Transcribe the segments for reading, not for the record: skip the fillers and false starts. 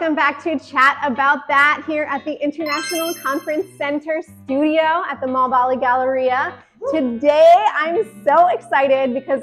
welcome back to Chat About That here at the International Conference Center studio at the Mall Bali Galleria. Today, I'm so excited because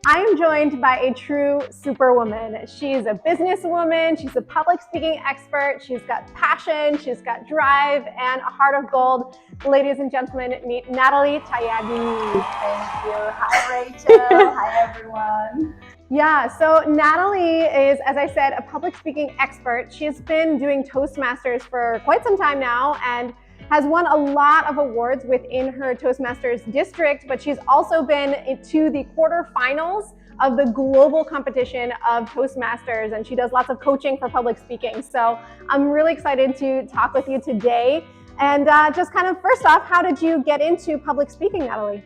I am joined by a true superwoman. She's a businesswoman, she's a public speaking expert, she's got passion, she's got drive, and a heart of gold. Ladies and gentlemen, meet Natali Tjahjadi. Thank you. Hi, Rachel. Hi, everyone. Yeah, so Natali is, as I said, a public speaking expert. She's been doing Toastmasters for quite some time now and has won a lot of awards within her Toastmasters district, but she's also been to the quarterfinals of the global competition of Toastmasters, and she does lots of coaching for public speaking. So I'm really excited to talk with you today. And just kind of first off, how did you get into public speaking, Natali?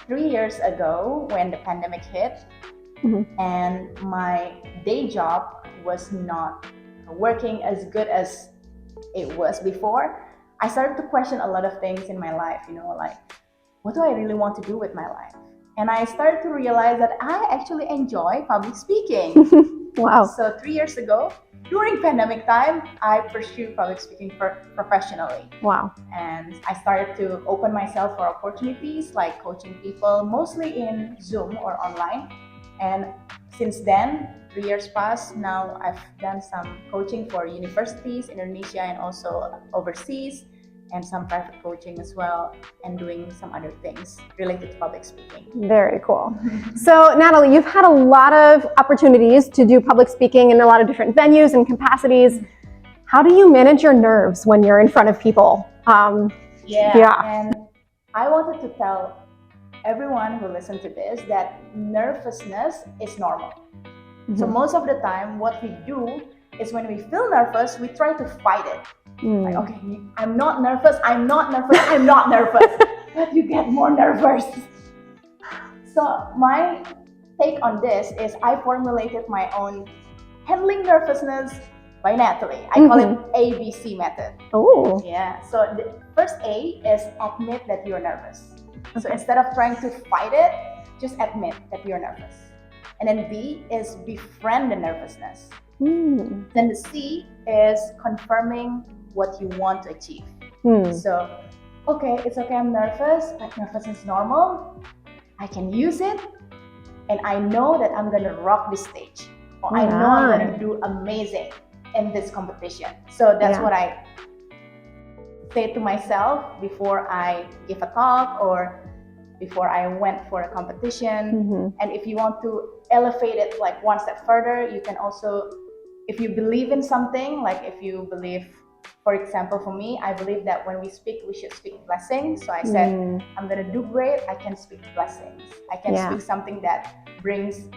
3 years ago, when the pandemic hit, and my day job was not working as good as it was before, I started to question a lot of things in my life, like, what do I really want to do with my life? And I started to realize that I actually enjoy public speaking. Wow. So 3 years ago, during pandemic time, I pursued public speaking professionally. Wow. And I started to open myself for opportunities like coaching people, mostly in Zoom or online. And since then, 3 years passed. Now I've done some coaching for universities in Indonesia and also overseas, and some private coaching as well, and doing some other things related to public speaking. Very cool. So Natali, you've had a lot of opportunities to do public speaking in a lot of different venues and capacities. How do you manage your nerves when you're in front of people? Yeah, and I wanted to tell everyone who listens to this that nervousness is normal. So most of the time, what we do is when we feel nervous, we try to fight it. Like, okay, I'm not nervous, I'm not nervous, I'm not nervous. But you get more nervous. So my take on this is I formulated my own handling nervousness by Natali. I call it ABC method. Oh. Yeah. So the first A is admit that you're nervous. So instead of trying to fight it, just admit that you're nervous. And then B is befriend the nervousness. Then the C is confirming what you want to achieve. So, okay, it's okay, I'm nervous, but nervousness is normal. I can use it, and I know that I'm gonna rock this stage. Or I know I'm gonna do amazing in this competition. So that's what I say to myself before I give a talk or before I went for a competition. And if you want to elevate it like one step further, you can also, if you believe in something, like if you believe, for example, for me, I believe that when we speak, we should speak blessings. So I said, I'm gonna do great, I can speak blessings. I can speak something that brings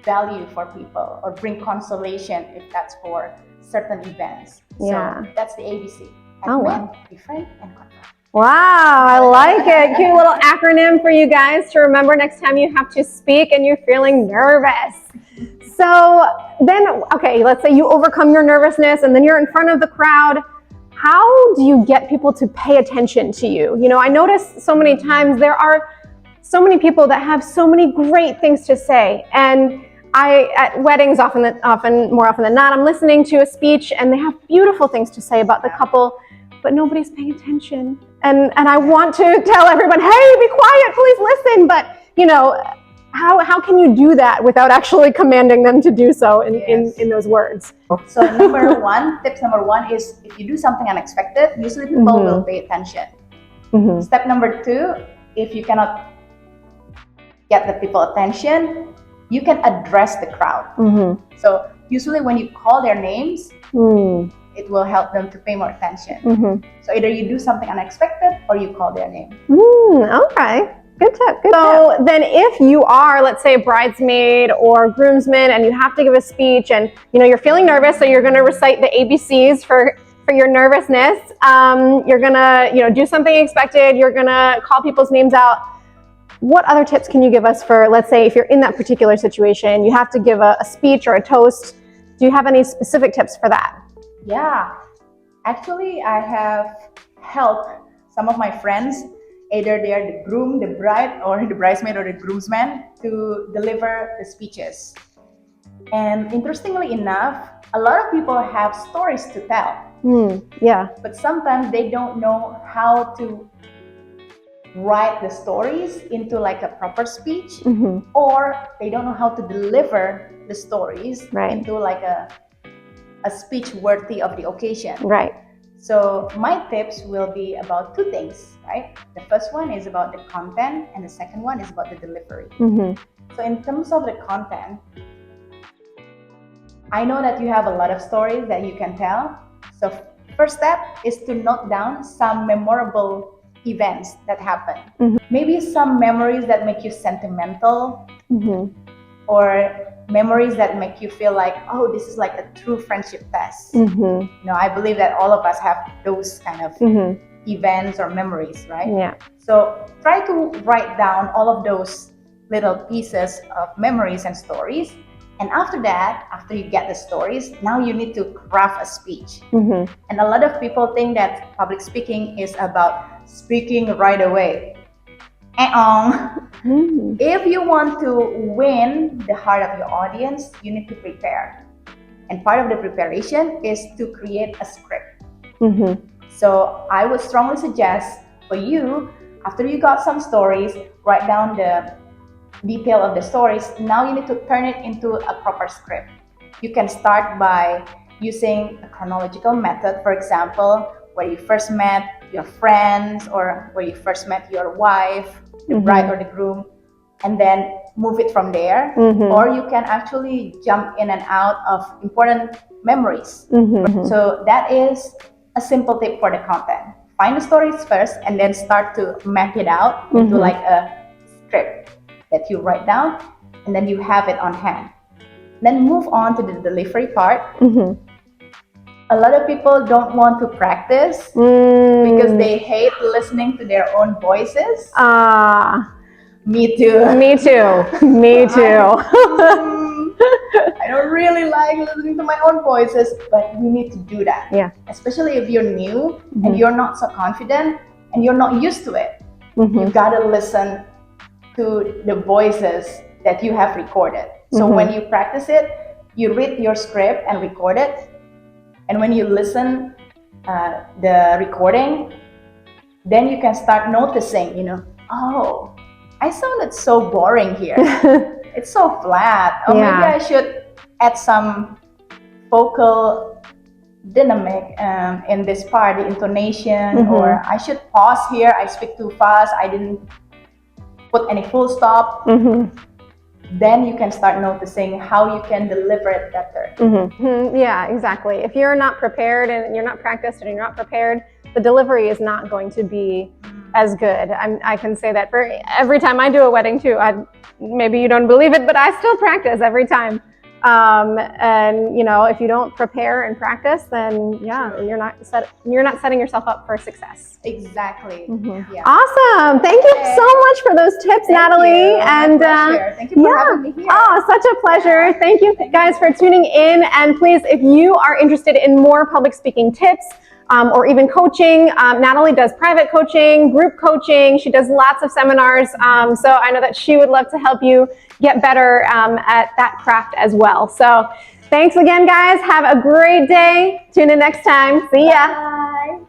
value for people or bring consolation if that's for certain events. So that's the ABC. Admit, befriend, and confirm. Wow, I like it. Cute little acronym for you guys to remember next time you have to speak and you're feeling nervous. So then, okay, let's say you overcome your nervousness and then you're in front of the crowd. How do you get people to pay attention to you? I notice so many times there are so many people that have so many great things to say. And at weddings, more often than not, I'm listening to a speech and they have beautiful things to say about the couple, but nobody's paying attention. And I want to tell everyone, hey, be quiet, please listen. But, how can you do that without actually commanding them to do so in those words? So tips number one is if you do something unexpected, usually people will pay attention. Step number 2, if you cannot get the people's attention, you can address the crowd. So usually when you call their names, it will help them to pay more attention. So either you do something unexpected or you call their name. Okay. Good tip. So then if you are, let's say, a bridesmaid or groomsman and you have to give a speech and you're feeling nervous, so you're going to recite the ABCs for your nervousness. You're going to do something expected. You're going to call people's names out. What other tips can you give us for, let's say, if you're in that particular situation, you have to give a speech or a toast. Do you have any specific tips for that? Yeah, actually, I have helped some of my friends, either they are the groom, the bride, or the bridesmaid or the groomsman, to deliver the speeches. And interestingly enough, a lot of people have stories to tell, Yeah. but sometimes they don't know how to write the stories into like a proper speech, or they don't know how to deliver the stories into like a speech worthy of the occasion. Right. So my tips will be about two things, right? The first one is about the content, and the second one is about the delivery. So in terms of the content, I know that you have a lot of stories that you can tell. So first step is to note down some memorable events that happen. Maybe some memories that make you sentimental, or memories that make you feel like, oh, this is like a true friendship test. You know, I believe that all of us have those kind of events or memories, right? Yeah. So try to write down all of those little pieces of memories and stories. And after that, after you get the stories, now you need to craft a speech. And a lot of people think that public speaking is about speaking right away. If you want to win the heart of your audience, you need to prepare. And part of the preparation is to create a script. So I would strongly suggest for you, after you got some stories, write down the detail of the stories. Now you need to turn it into a proper script. You can start by using a chronological method, for example, where you first met your friends, or where you first met your wife, the bride or the groom, and then move it from there. Or you can actually jump in and out of important memories. So that is a simple tip for the content. Find the stories first and then start to map it out into like a script that you write down, and then you have it on hand. Then move on to the delivery part. A lot of people don't want to practice because they hate listening to their own voices. Me too. Me too. Me too. I don't really like listening to my own voices, but you need to do that. Yeah. Especially if you're new and you're not so confident and you're not used to it. You gotta listen to the voices that you have recorded. So when you practice it, you read your script and record it. And when you listen the recording, then you can start noticing, you know, oh, I sounded so boring here. It's so flat. Or maybe I should add some vocal dynamic in this part, the intonation, or I should pause here. I speak too fast. I didn't put any full stop. Then you can start noticing how you can deliver it better. Yeah, exactly. If you're not prepared and you're not practiced and you're not prepared, the delivery is not going to be as good. I can say that for every time I do a wedding too. Maybe you don't believe it, but I still practice every time. And you know, if you don't prepare and practice, then you're not setting yourself up for success. Exactly. Yeah. Awesome. Thank you so much for those tips, Natali. And thank you for having me here. Oh, such a pleasure. Thank you guys for tuning in. And please, if you are interested in more public speaking tips, or even coaching, Natali does private coaching, group coaching. She does lots of seminars. So I know that she would love to help you get better at that craft as well. So thanks again, guys. Have a great day. Tune in next time. See ya. Bye.